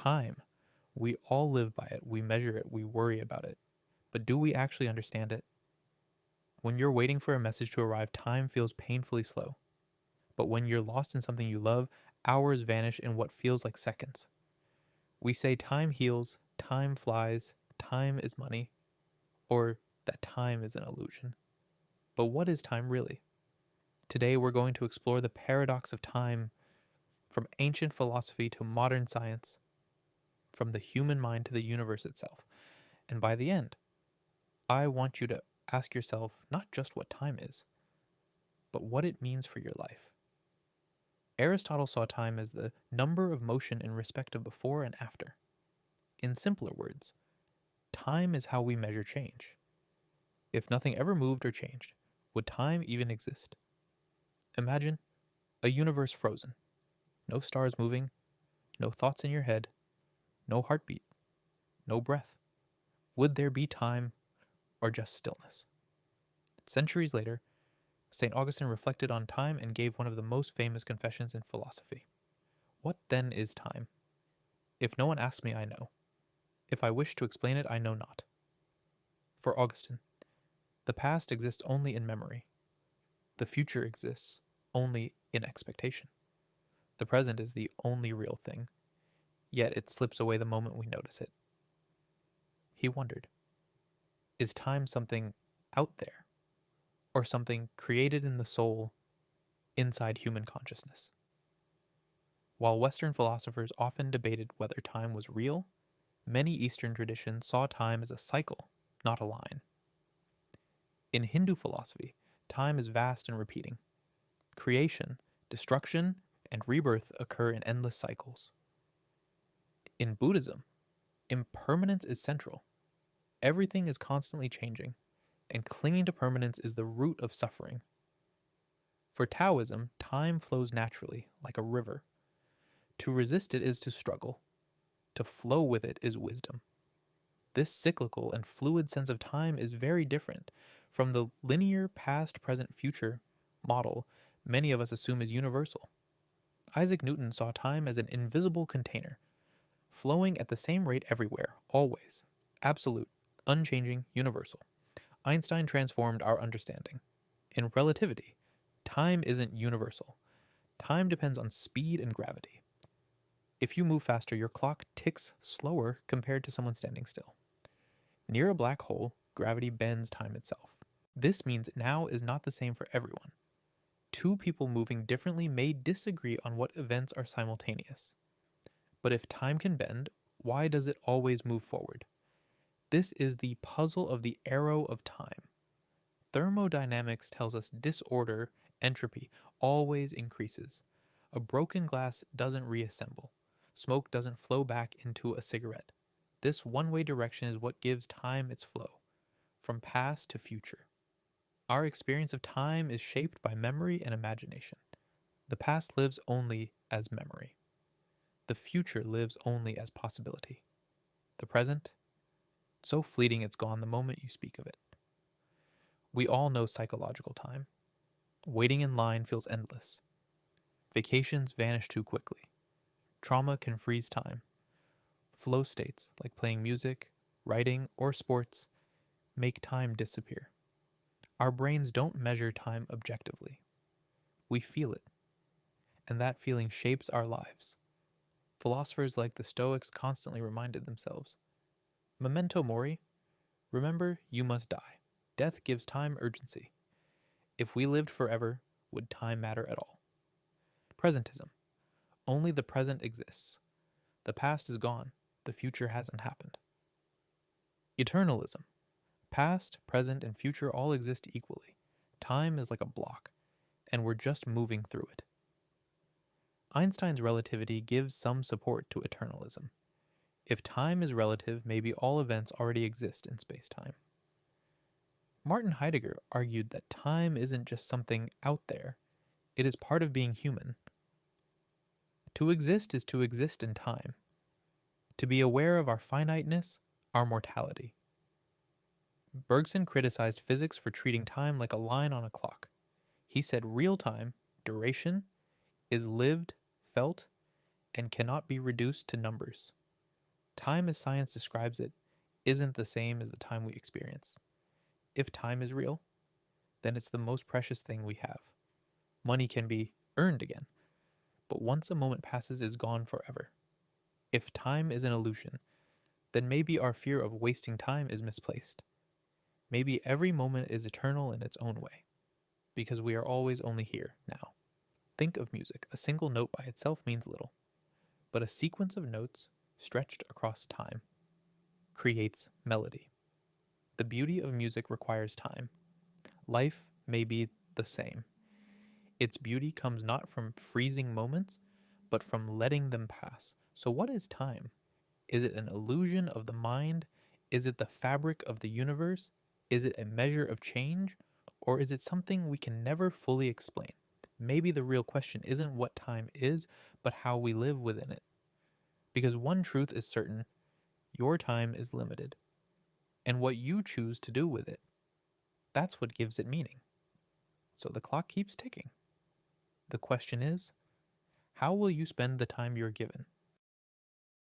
Time. We all live by it, we measure it, we worry about it. But do we actually understand it? When you're waiting for a message to arrive, time feels painfully slow. But when you're lost in something you love, hours vanish in what feels like seconds. We say time heals, time flies, time is money, or that time is an illusion. But what is time really? Today we're going to explore the paradox of time from ancient philosophy to modern science, from the human mind to the universe itself. And by the end, I want you to ask yourself not just what time is, but what it means for your life. Aristotle saw time as the number of motion in respect of before and after. In simpler words, time is how we measure change. If nothing ever moved or changed, would time even exist? Imagine a universe frozen, no stars moving, no thoughts in your head, no heartbeat, no breath. Would there be time or just stillness? Centuries later, St. Augustine reflected on time and gave one of the most famous confessions in philosophy. What then is time? If no one asks me, I know. If I wish to explain it, I know not. For Augustine, the past exists only in memory. The future exists only in expectation. The present is the only real thing, yet it slips away the moment we notice it. He wondered, is time something out there, or something created in the soul inside human consciousness? While Western philosophers often debated whether time was real, many Eastern traditions saw time as a cycle, not a line. In Hindu philosophy, time is vast and repeating. Creation, destruction, and rebirth occur in endless cycles. In Buddhism, impermanence is central. Everything is constantly changing, and clinging to permanence is the root of suffering. For Taoism, time flows naturally, like a river. To resist it is to struggle. To flow with it is wisdom. This cyclical and fluid sense of time is very different from the linear past, present, future model many of us assume is universal. Isaac Newton saw time as an invisible container, flowing at the same rate everywhere, always. Absolute, unchanging, universal. Einstein transformed our understanding. In relativity, time isn't universal. Time depends on speed and gravity. If you move faster, your clock ticks slower compared to someone standing still. Near a black hole, gravity bends time itself. This means now is not the same for everyone. Two people moving differently may disagree on what events are simultaneous. But if time can bend, why does it always move forward? This is the puzzle of the arrow of time. Thermodynamics tells us disorder, entropy, always increases. A broken glass doesn't reassemble. Smoke doesn't flow back into a cigarette. This one-way direction is what gives time its flow, from past to future. Our experience of time is shaped by memory and imagination. The past lives only as memory. The future lives only as possibility. The present, so fleeting it's gone the moment you speak of it. We all know psychological time. Waiting in line feels endless. Vacations vanish too quickly. Trauma can freeze time. Flow states, like playing music, writing, or sports, make time disappear. Our brains don't measure time objectively. We feel it, and that feeling shapes our lives. Philosophers like the Stoics constantly reminded themselves, memento mori, remember you must die. Death gives time urgency. If we lived forever, would time matter at all? Presentism. Only the present exists. The past is gone. The future hasn't happened. Eternalism. Past, present, and future all exist equally. Time is like a block, and we're just moving through it. Einstein's relativity gives some support to eternalism. If time is relative, maybe all events already exist in space-time. Martin Heidegger argued that time isn't just something out there, it is part of being human. To exist is to exist in time, to be aware of our finiteness, our mortality. Bergson criticized physics for treating time like a line on a clock. He said real time, duration, is lived, felt, and cannot be reduced to numbers. Time, as science describes it, isn't the same as the time we experience. If time is real, then it's the most precious thing we have. Money can be earned again, but once a moment passes, it's gone forever. If time is an illusion, then maybe our fear of wasting time is misplaced. Maybe every moment is eternal in its own way, because we are always only here now. Think of music. A single note by itself means little, but a sequence of notes stretched across time creates melody. The beauty of music requires time. Life may be the same. Its beauty comes not from freezing moments, but from letting them pass. So, what is time? Is it an illusion of the mind? Is it the fabric of the universe? Is it a measure of change? Or is it something we can never fully explain? Maybe the real question isn't what time is, but how we live within it. Because one truth is certain: your time is limited. And what you choose to do with it, that's what gives it meaning. So the clock keeps ticking. The question is, how will you spend the time you're given?